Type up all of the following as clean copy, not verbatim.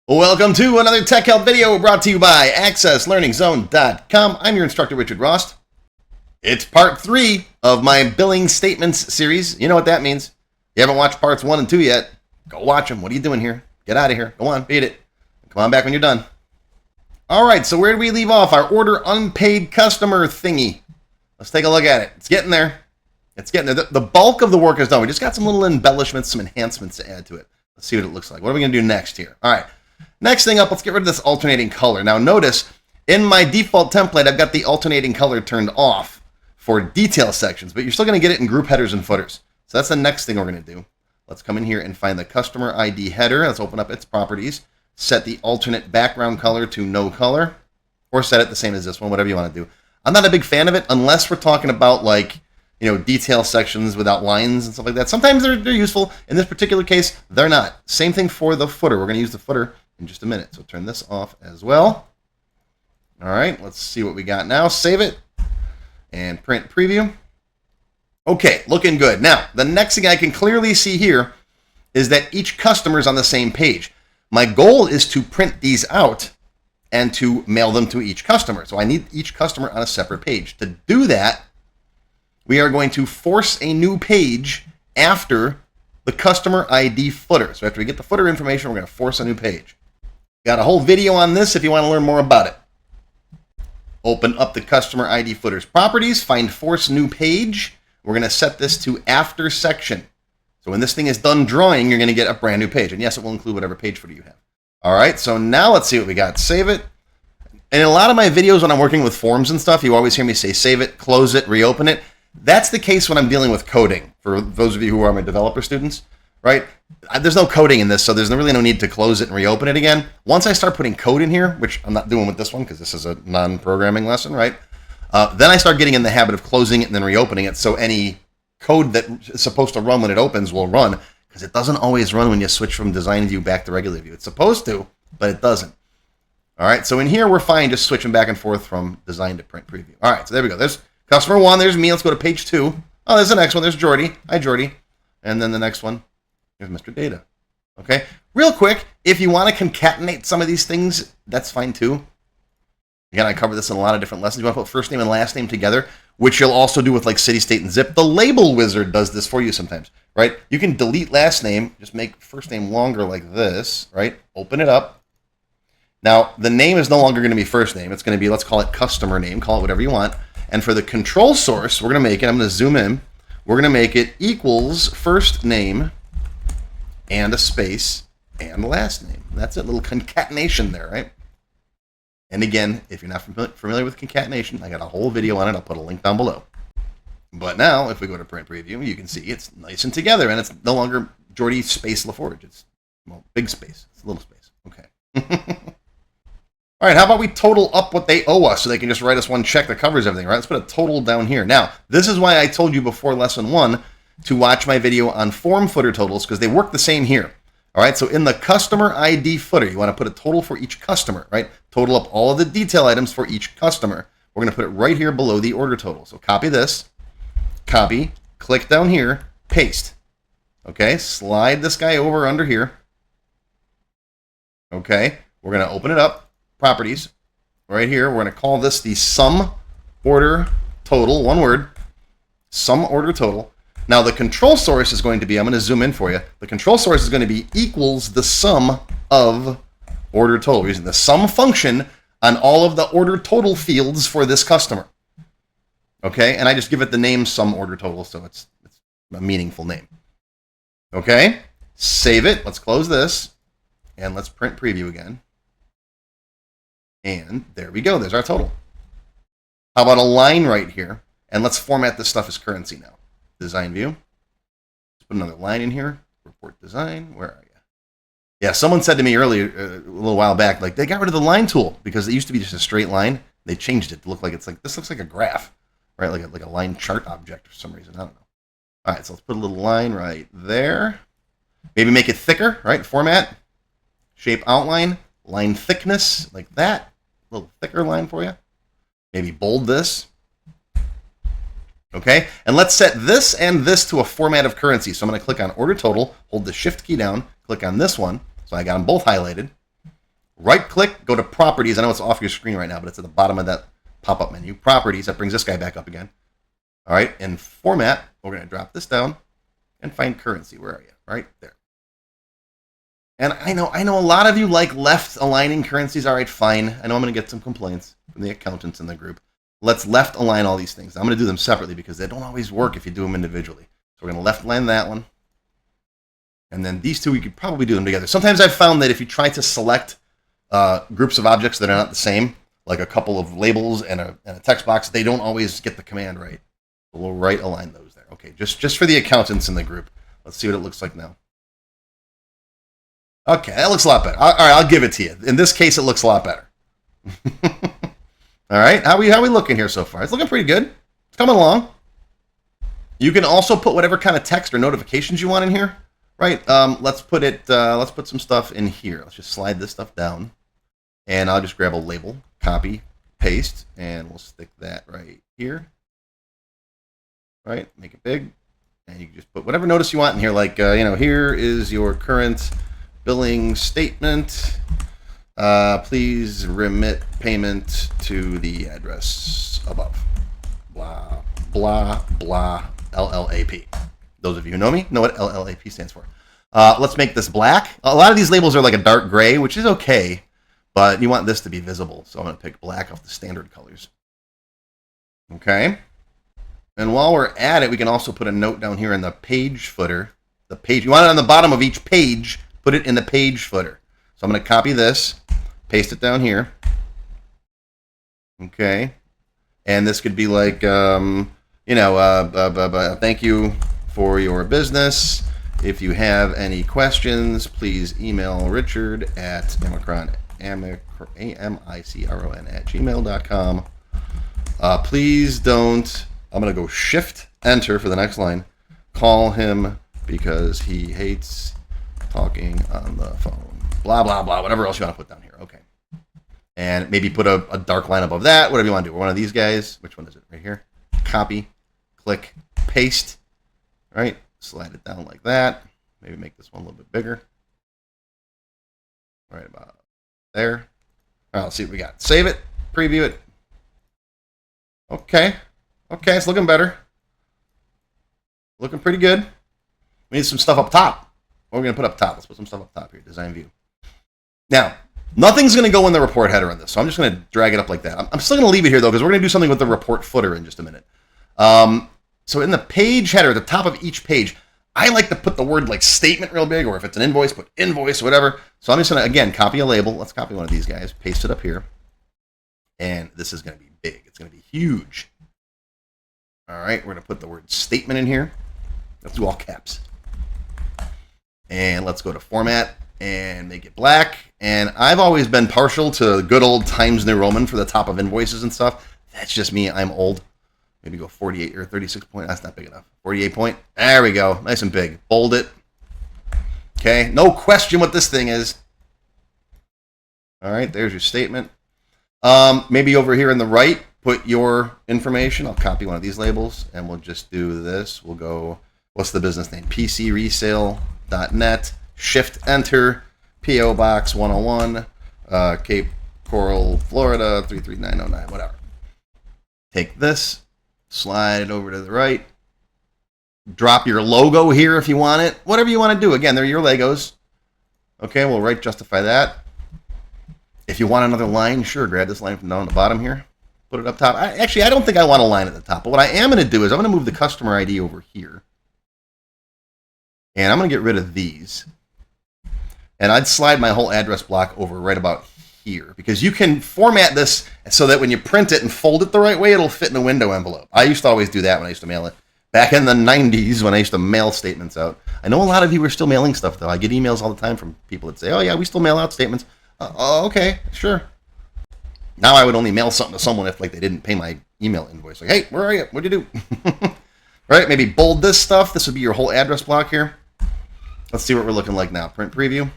Welcome to another TechHelp video brought to you by AccessLearningZone.com. I'm your instructor, Richard Rost. It's part 3 of my billing statements series. You know what that means. You haven't watched parts 1 and 2 yet. Go watch them. What are you doing here? Get out of here. Go on, beat it. Come on back when you're done. All right, so where did we leave off? Our order unpaid customer thingy. Let's take a look at it. It's getting there. It's getting there. The bulk of the work is done. We just got some little embellishments, some enhancements to add to it. Let's see what it looks like. What are we going to do next here? All right. Next thing up, let's get rid of this alternating color. Now notice, in my default template, I've got the alternating color turned off for detail sections, but you're still going to get it in group headers and footers. So that's the next thing we're going to do. Let's come in here and find the customer ID header. Let's open up its properties. Set the alternate background color to no color, or set it the same as this one, whatever you want to do. I'm not a big fan of it unless we're talking about like, detail sections without lines and stuff like that. Sometimes they're useful. In this particular case, they're not. Same thing for the footer. We're going to use the footer in just a minute. So turn this off as well. All right, let's see what we got now. Save it and print preview. Okay, looking good. Now, the next thing I can clearly see here is that each customer is on the same page. My goal is to print these out and to mail them to each customer. So I need each customer on a separate page. To do that, we are going to force a new page after the customer ID footer. So after we get the footer information, we're going to force a new page. Got a whole video on this if you want to learn more about it. Open up the customer ID footer's properties, find force new page. We're going to set this to after section. So when this thing is done drawing, you're going to get a brand new page. And yes, it will include whatever page footer you have. All right, so now let's see what we got. Save it. And in a lot of my videos when I'm working with forms and stuff, you always hear me say save it, close it, reopen it. That's the case when I'm dealing with coding. For those of you who are my developer students, right? There's no coding in this, so there's really no need to close it and reopen it again. Once I start putting code in here, which I'm not doing with this one because this is a non-programming lesson, right? Then I start getting in the habit of closing it and then reopening it, so any code that is supposed to run when it opens will run, because it doesn't always run when you switch from design view back to regular view. It's supposed to, but it doesn't. All right, so in here we're fine just switching back and forth from design to print preview. All right, so there we go. There's customer 1, there's me. Let's go to page 2. Oh, there's the next one. There's Jordy. Hi, Jordy. And then the next one, here's Mr. Data. Okay, real quick, if you want to concatenate some of these things, that's fine too. Again, I cover this in a lot of different lessons. You want to put first name and last name together, which you'll also do with like city, state, and zip. The label wizard does this for you sometimes, right? You can delete last name, just make first name longer like this, right? Open it up. Now, the name is no longer going to be first name. It's going to be, let's call it customer name. Call it whatever you want. And for the control source, we're going to make it, I'm going to zoom in. We're going to make it equals first name and a space and last name. That's it, little concatenation there, right? And again, if you're not familiar with concatenation, I got a whole video on it. I'll put a link down below. But now, if we go to print preview, you can see it's nice and together, and it's no longer Jordy space LaForge. It's, well, big space. It's a little space. Okay. All right, how about we total up what they owe us so they can just write us one check that covers everything, right? Let's put a total down here. Now, this is why I told you before lesson 1 to watch my video on form footer totals, because they work the same here. All right, so in the customer ID footer, you want to put a total for each customer, right? Total up all of the detail items for each customer. We're going to put it right here below the order total. So copy this, copy, click down here, paste. Okay, slide this guy over under here. Okay, we're going to open it up. Properties right here. We're going to call this the sum order total, one word, sum order total. Now the control source is going to be, I'm going to zoom in for you. The control source is going to be equals the sum of order total. We're using the sum function on all of the order total fields for this customer. Okay, and I just give it the name sum order total, so it's a meaningful name. Okay, save it. Let's close this and let's print preview again. And there we go. There's our total. How about a line right here? And let's format this stuff as currency now. Design view. Let's put another line in here. Report design. Where are you? Yeah, someone said to me earlier, a little while back, like they got rid of the line tool because it used to be just a straight line. They changed it to look like it's like, this looks like a graph, right? Like a line chart object for some reason. I don't know. All right, so let's put a little line right there. Maybe make it thicker, right? Format, shape outline, line thickness, like that. A little thicker line for you. Maybe bold this. Okay, and let's set this and this to a format of currency. So I'm going to click on order total, hold the shift key down, click on this one. So I got them both highlighted. right-click, go to Properties. I know it's off your screen right now, but it's at the bottom of that pop-up menu. Properties, that brings this guy back up again. All right, in Format, we're going to drop this down and find Currency. Where are you? Right there. And I know a lot of you like left aligning currencies. All right, fine. I know I'm going to get some complaints from the accountants in the group. Let's left align all these things. I'm going to do them separately because they don't always work if you do them individually. So we're going to left align that one. And then these two, we could probably do them together. Sometimes I've found that if you try to select groups of objects that are not the same, like a couple of labels and a text box, they don't always get the command right. So we'll right align those there. Okay, just for the accountants in the group. Let's see what it looks like now. Okay, that looks a lot better. All right, I'll give it to you. In this case, it looks a lot better. All right, how we looking here so far? It's looking pretty good. It's coming along. You can also put whatever kind of text or notifications you want in here, right? Let's put some stuff in here. Let's just slide this stuff down, and I'll just grab a label, copy, paste, and we'll stick that right here. Right, make it big, and you can just put whatever notice you want in here. Like here is your current billing statement. Please remit payment to the address above. Blah, blah, blah, LLAP. Those of you who know me know what LLAP stands for. Let's make this black. A lot of these labels are like a dark gray, which is okay, but you want this to be visible. So I'm going to pick black off the standard colors. Okay. And while we're at it, we can also put a note down here in the page footer. The page, you want it on the bottom of each page, put it in the page footer. So I'm going to copy this, paste it down here. Okay. And this could be like, thank you for your business. If you have any questions, please email Richard at amicron@gmail.com. Please don't, I'm going to go Shift Enter for the next line. Call him because he hates talking on the phone. Blah, blah, blah, whatever else you want to put down here. Okay. And maybe put a dark line above that, whatever you want to do. One of these guys. Which one is it? Right here. Copy, click, paste. Right? Slide it down like that. Maybe make this one a little bit bigger. Right about there. All right, let's see what we got. Save it, preview it. Okay. Okay, it's looking better. Looking pretty good. We need some stuff up top. What are we going to put up top? Let's put some stuff up top here. Design view. Now, nothing's going to go in the report header on this, so I'm just going to drag it up like that. I'm still going to leave it here, though, because we're going to do something with the report footer in just a minute. So in the page header, at the top of each page, I like to put the word like statement real big, or if it's an invoice, put invoice, whatever. So I'm just going to, again, copy a label. Let's copy one of these guys, paste it up here. And this is going to be big. It's going to be huge. All right, we're going to put the word statement in here. Let's do all caps. And let's go to Format and make it black. And I've always been partial to good old Times New Roman for the top of invoices and stuff. That's just me. I'm old. Maybe go 48 or 36 point. That's not big enough. 48 point. There we go. Nice and big. Bold it. Okay. No question what this thing is. All right. There's your statement. Maybe over here in the right, put your information. I'll copy one of these labels and we'll just do this. We'll go, what's the business name? PCResale.net. Shift Enter. P.O. Box 101. Cape Coral, Florida 33909. Whatever. Take this. Slide it over to the right. Drop your logo here if you want it. Whatever you want to do. Again, they're your Legos. Okay, we'll right justify that. If you want another line, sure, grab this line from down the bottom here. Put it up top. I don't think I want a line at the top. But what I am going to do is I'm going to move the customer ID over here. And I'm going to get rid of these. And I'd slide my whole address block over right about here, because you can format this so that when you print it and fold it the right way, it'll fit in a window envelope. I used to always do that when I used to mail it. Back in the 90s when I used to mail statements out. I know a lot of you are still mailing stuff, though. I get emails all the time from people that say, oh, yeah, we still mail out statements. Okay, sure. Now I would only mail something to someone if like they didn't pay my email invoice. Like, hey, where are you? What'd you do? Right, maybe bold this stuff. This would be your whole address block here. Let's see what we're looking like now. Print preview.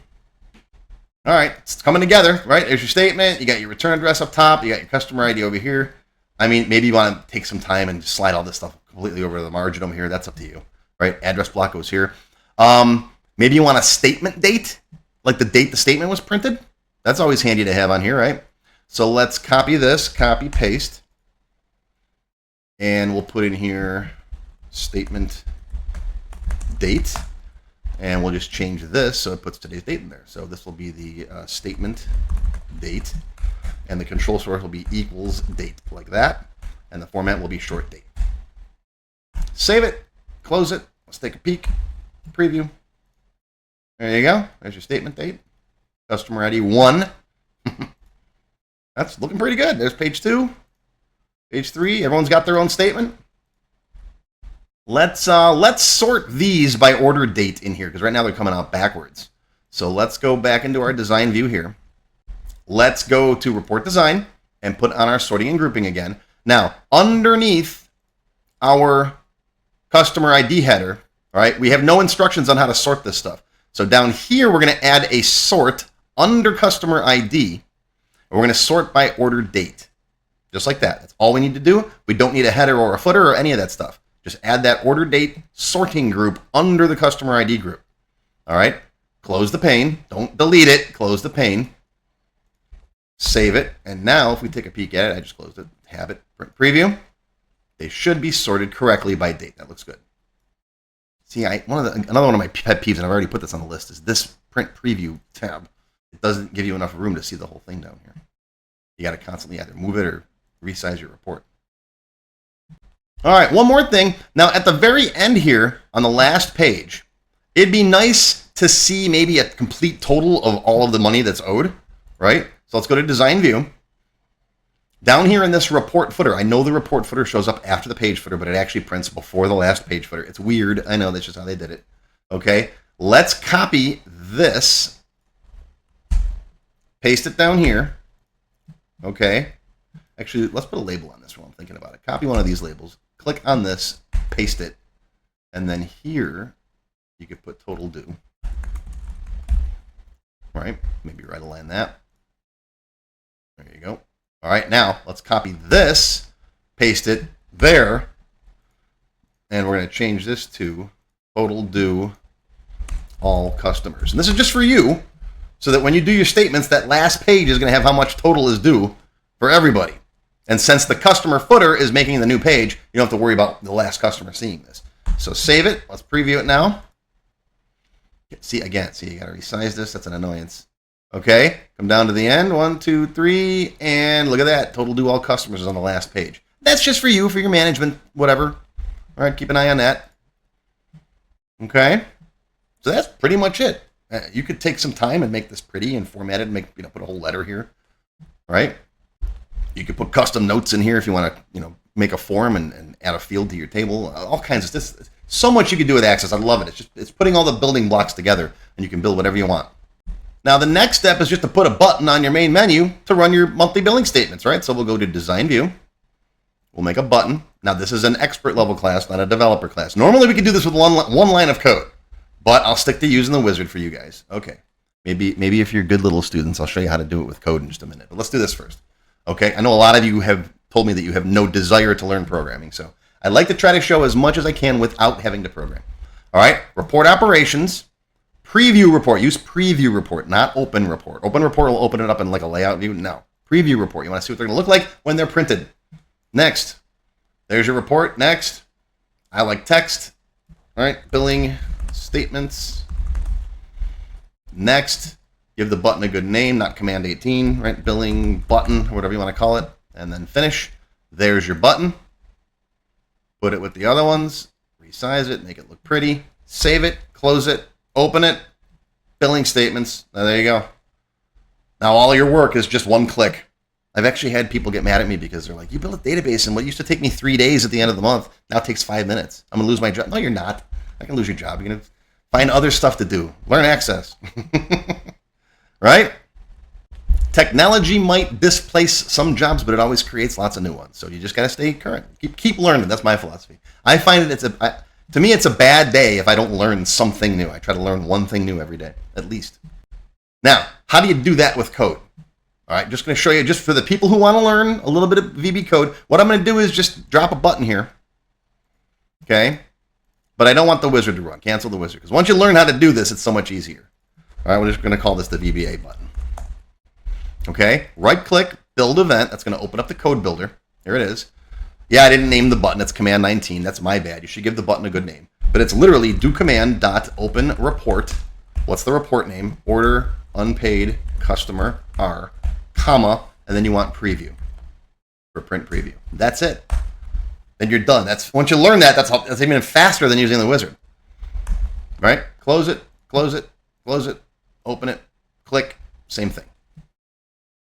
All right, it's coming together, right? There's your statement. You got your return address up top. You got your customer ID over here. I mean, maybe you want to take some time and just slide all this stuff completely over to the margin over here. That's up to you, right? Address block goes here. Maybe you want a statement date, like the date the statement was printed. That's always handy to have on here, right? So let's copy this, copy, paste. And we'll put in here statement date. And we'll just change this so it puts today's date in there. So this will be the statement date. And the control source will be equals date, like that. And the format will be short date. Save it, close it. Let's take a peek, preview. There you go. There's your statement date. Customer ID 1. That's looking pretty good. There's page 2. Page 3. Everyone's got their own statement. Let's sort these by order date in here, because right now they're coming out backwards. So let's go back into our design view here. Let's go to report design and put on our sorting and grouping again. Now, underneath our customer ID header, all right, we have no instructions on how to sort this stuff. So down here, we're going to add a sort under customer ID. And we're going to sort by order date. Just like that. That's all we need to do. We don't need a header or a footer or any of that stuff. Just add that order date sorting group under the customer ID group. All right. Close the pane. Don't delete it. Close the pane. Save it. And now if we take a peek at it, I just closed it. Have it. Print preview. They should be sorted correctly by date. That looks good. See, another one of my pet peeves, and I've already put this on the list, is this print preview tab. It doesn't give you enough room to see the whole thing down here. You got to constantly either move it or resize your report. All right, one more thing. Now, at the very end here, on the last page, it'd be nice to see maybe a complete total of all of the money that's owed, right? So let's go to design view. Down here in this report footer, I know the report footer shows up after the page footer, but it actually prints before the last page footer. It's weird. I know that's just how they did it. Okay, let's copy this, paste it down here. Okay, actually, let's put a label on this while I'm thinking about it. Copy one of these labels, click on this, paste it, and then here you could put total due. Right, maybe right align that. There you go. All right, now let's copy this, paste it there, and we're going to change this to total due all customers. And this is just for you, so that when you do your statements, that last page is going to have how much total is due for everybody. And since the customer footer is making the new page, you don't have to worry about the last customer seeing this. So save it. Let's preview it now. See, you got to resize this. That's an annoyance. Okay, come down to the end. 1, 2, 3, and look at that. Total due all customers is on the last page. That's just for you, for your management, whatever. All right, keep an eye on that. Okay, so that's pretty much it. You could take some time and make this pretty and format it, and put a whole letter here, right? You could put custom notes in here if you want to, make a form and add a field to your table. All kinds of this. So much you can do with Access. I love it. It's putting all the building blocks together, and you can build whatever you want. Now, the next step is just to put a button on your main menu to run your monthly billing statements, right? So we'll go to Design View. We'll make a button. Now, this is an expert level class, not a developer class. Normally, we could do this with one line of code, but I'll stick to using the wizard for you guys. Okay. Maybe if you're good little students, I'll show you how to do it with code in just a minute. But let's do this first. Okay. I know a lot of you have told me that you have no desire to learn programming, so I like to try to show as much as I can without having to program. All right. Report operations. Preview report. Use preview report, not open report. Open report will open it up in like a layout view. No. Preview report. You want to see what they're going to look like when they're printed. Next. There's your report. Next. I like text. All right. Billing statements. Next. Give the button a good name, not Command 18, right? Billing button, whatever you want to call it. And then finish. There's your button. Put it with the other ones. Resize it. Make it look pretty. Save it. Close it. Open it, billing statements. Now, there you go. Now all your work is just one click. I've actually had people get mad at me because they're like, you built a database and what used to take me 3 days at the end of the month now takes 5 minutes. I'm going to lose my job. No, you're not. I can lose your job. You're going to find other stuff to do. Learn Access. Right? Technology might displace some jobs, but it always creates lots of new ones. So you just got to stay current. Keep learning. That's my philosophy. I find that to me, it's a bad day if I don't learn something new. I try to learn one thing new every day, at least. Now, how do you do that with code? All right, just going to show you, just for the people who want to learn a little bit of VB code, what I'm going to do is just drop a button here. Okay? But I don't want the wizard to run. Cancel the wizard. Because once you learn how to do this, it's so much easier. All right, we're just going to call this the VBA button. Okay, right click, build event. That's going to open up the code builder. Here it is. Yeah, I didn't name the button. It's command 19. That's my bad. You should give the button a good name. But it's literally do command dot open report. What's the report name? Order unpaid customer R, comma, and then you want preview for print preview. That's it. Then you're done. That's once you learn that, that's even faster than using the wizard. Right? Close it, close it, close it, open it, click, same thing.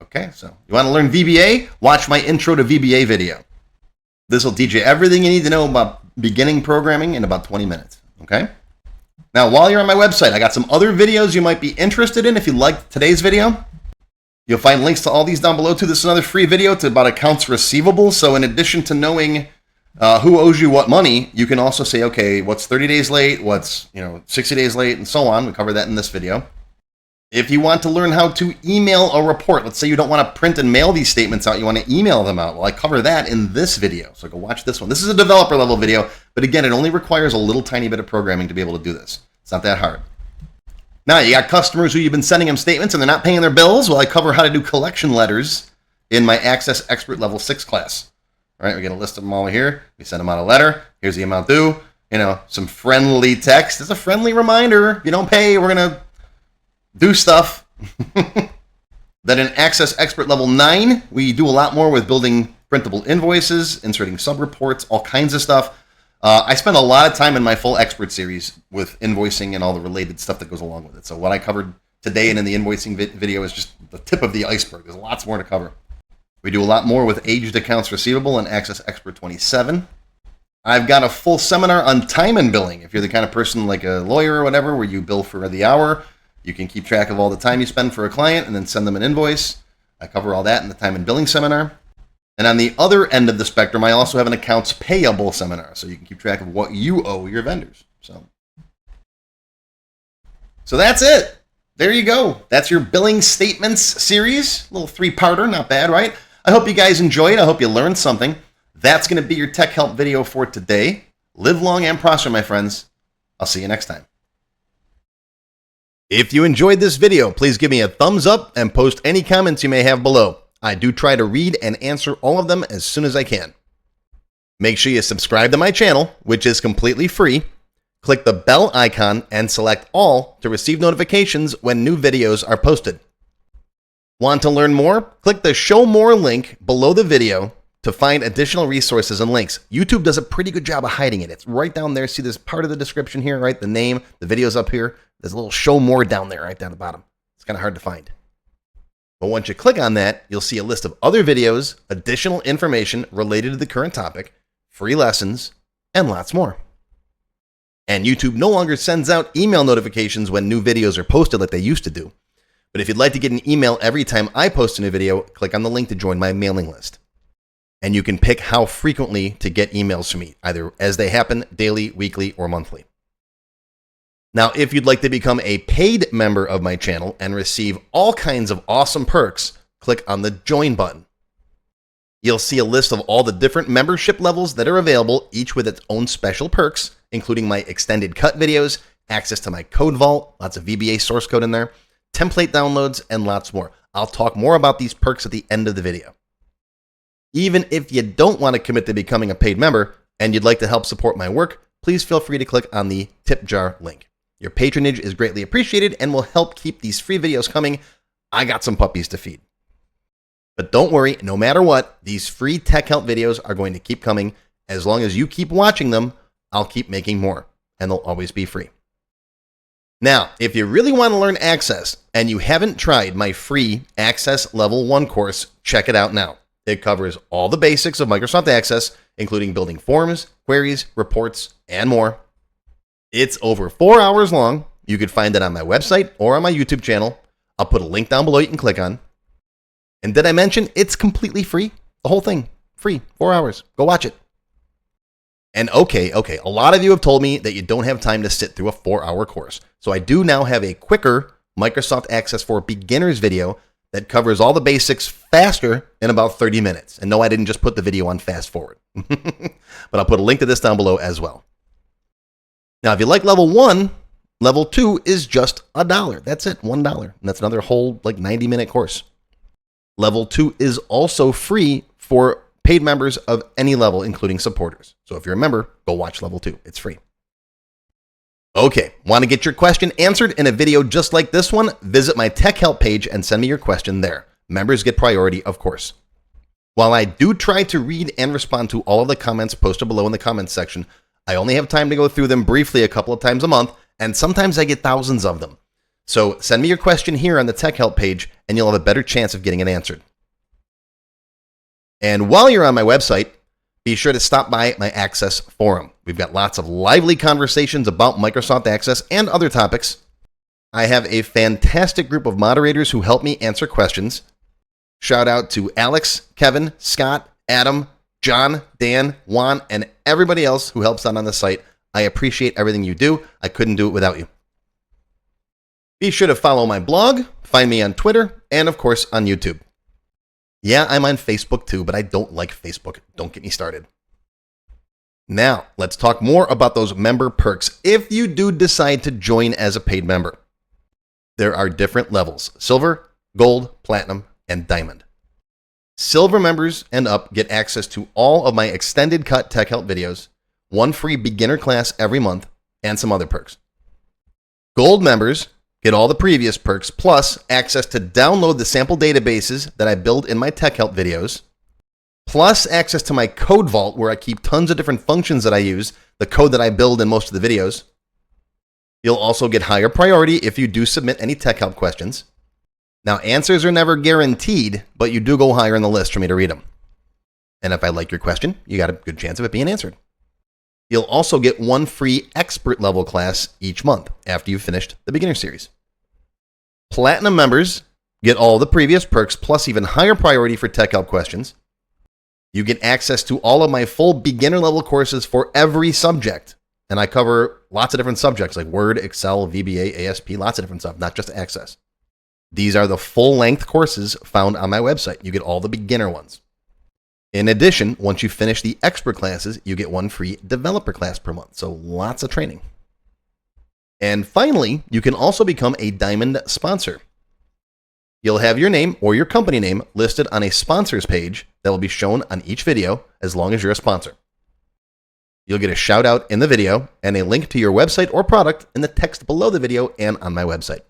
Okay, so you want to learn VBA? Watch my intro to VBA video. This will teach you everything you need to know about beginning programming in about 20 minutes. Okay? Now, while you're on my website, I got some other videos you might be interested in. If you liked today's video, you'll find links to all these down below too. This is another free video about accounts receivable. So in addition to knowing who owes you what money, you can also say, okay, what's 30 days late, what's 60 days late, and so on. We cover that in this video. If you want to learn how to email a report, let's say you don't want to print and mail these statements out, you want to email them out. Well, I cover that in this video. So go watch this one. This is a developer level video, but again, it only requires a little tiny bit of programming to be able to do this. It's not that hard. Now, you got customers who you've been sending them statements and they're not paying their bills. Well, I cover how to do collection letters in my Access Expert Level 6 class. All right, we get a list of them all here. We send them out a letter. Here's the amount due. Some friendly text. It's a friendly reminder. If you don't pay, we're going to do stuff. Then in Access Expert Level 9, we do a lot more with building printable invoices, inserting sub-reports, all kinds of stuff. I spend a lot of time in my full expert series with invoicing and all the related stuff that goes along with it. So what I covered today and in the invoicing video is just the tip of the iceberg. There's lots more to cover. We do a lot more with aged accounts receivable in Access Expert 27. I've got a full seminar on time and billing. If you're the kind of person like a lawyer or whatever, where you bill for the hour, you can keep track of all the time you spend for a client and then send them an invoice. I cover all that in the time and billing seminar. And on the other end of the spectrum, I also have an accounts payable seminar, so you can keep track of what you owe your vendors. So that's it. There you go. That's your billing statements series. A little 3-parter, not bad, right? I hope you guys enjoyed. I hope you learned something. That's going to be your Tech Help video for today. Live long and prosper, my friends. I'll see you next time. If you enjoyed this video, please give me a thumbs up and post any comments you may have below. I do try to read and answer all of them as soon as I can. Make sure you subscribe to my channel, which is completely free. Click the bell icon and select all to receive notifications when new videos are posted. Want to learn more? Click the Show More link below the video to find additional resources and links. YouTube does a pretty good job of hiding it. It's right down there. See this part of the description here, right? The name, the video's up here. There's a little Show More down there, right down the bottom. It's kind of hard to find. But once you click on that, you'll see a list of other videos, additional information related to the current topic, free lessons, and lots more. And YouTube no longer sends out email notifications when new videos are posted like they used to do. But if you'd like to get an email every time I post a new video, click on the link to join my mailing list. And you can pick how frequently to get emails from me, either as they happen, daily, weekly, or monthly. Now, if you'd like to become a paid member of my channel and receive all kinds of awesome perks, click on the Join button. You'll see a list of all the different membership levels that are available, each with its own special perks, including my extended cut videos, access to my code vault, lots of VBA source code in there, template downloads, and lots more. I'll talk more about these perks at the end of the video. Even if you don't want to commit to becoming a paid member and you'd like to help support my work, please feel free to click on the tip jar link. Your patronage is greatly appreciated and will help keep these free videos coming. I got some puppies to feed. But don't worry, no matter what, these free Tech Help videos are going to keep coming. As long as you keep watching them, I'll keep making more, and they'll always be free. Now, if you really want to learn Access and you haven't tried my free Access Level 1 course, check it out now. It covers all the basics of Microsoft Access, including building forms, queries, reports, and more. It's over 4 hours long. You can find it on my website or on my YouTube channel. I'll put a link down below you can click on. And did I mention it's completely free? The whole thing, free, 4 hours. Go watch it. And okay, a lot of you have told me that you don't have time to sit through a 4-hour course. So I do now have a quicker Microsoft Access for Beginners video that covers all the basics faster in about 30 minutes. And no, I didn't just put the video on fast forward. But I'll put a link to this down below as well. Now, if you like level 1, level 2 is just $1. That's it, $1. And that's another whole 90-minute course. Level 2 is also free for paid members of any level, including supporters. So if you're a member, go watch Level 2. It's free. Okay, want to get your question answered in a video just like this one? Visit my TechHelp page and send me your question there. Members get priority, of course. While I do try to read and respond to all of the comments posted below in the comments section, I only have time to go through them briefly a couple of times a month, and sometimes I get thousands of them. So send me your question here on the TechHelp page, and you'll have a better chance of getting it answered. And while you're on my website, be sure to stop by my Access forum. We've got lots of lively conversations about Microsoft Access and other topics. I have a fantastic group of moderators who help me answer questions. Shout out to Alex, Kevin, Scott, Adam, John, Dan, Juan, and everybody else who helps out on the site. I appreciate everything you do. I couldn't do it without you. Be sure to follow my blog, find me on Twitter, and of course on YouTube. Yeah, I'm on Facebook too, but I don't like Facebook. Don't get me started. Now, let's talk more about those member perks if you do decide to join as a paid member. There are different levels: silver, gold, platinum, and diamond. Silver members and up get access to all of my extended cut TechHelp videos, one free beginner class every month, and some other perks. Gold members get all the previous perks, plus access to download the sample databases that I build in my TechHelp videos, plus access to my code vault where I keep tons of different functions that I use, the code that I build in most of the videos. You'll also get higher priority if you do submit any TechHelp questions. Now, answers are never guaranteed, but you do go higher in the list for me to read them. And if I like your question, you got a good chance of it being answered. You'll also get one free expert level class each month after you've finished the beginner series. Platinum members get all the previous perks plus even higher priority for TechHelp questions. You get access to all of my full beginner level courses for every subject. And I cover lots of different subjects like Word, Excel, VBA, ASP, lots of different stuff, not just Access. These are the full-length courses found on my website. You get all the beginner ones. In addition, once you finish the expert classes, you get one free developer class per month. So lots of training. And finally, you can also become a Diamond sponsor. You'll have your name or your company name listed on a sponsors page that will be shown on each video as long as you're a sponsor. You'll get a shout out in the video and a link to your website or product in the text below the video and on my website.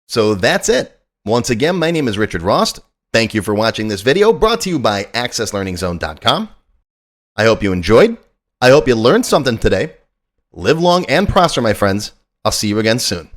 So that's it. Once again, my name is Richard Rost. Thank you for watching this video brought to you by AccessLearningZone.com. I hope you enjoyed. I hope you learned something today. Live long and prosper, my friends. I'll see you again soon.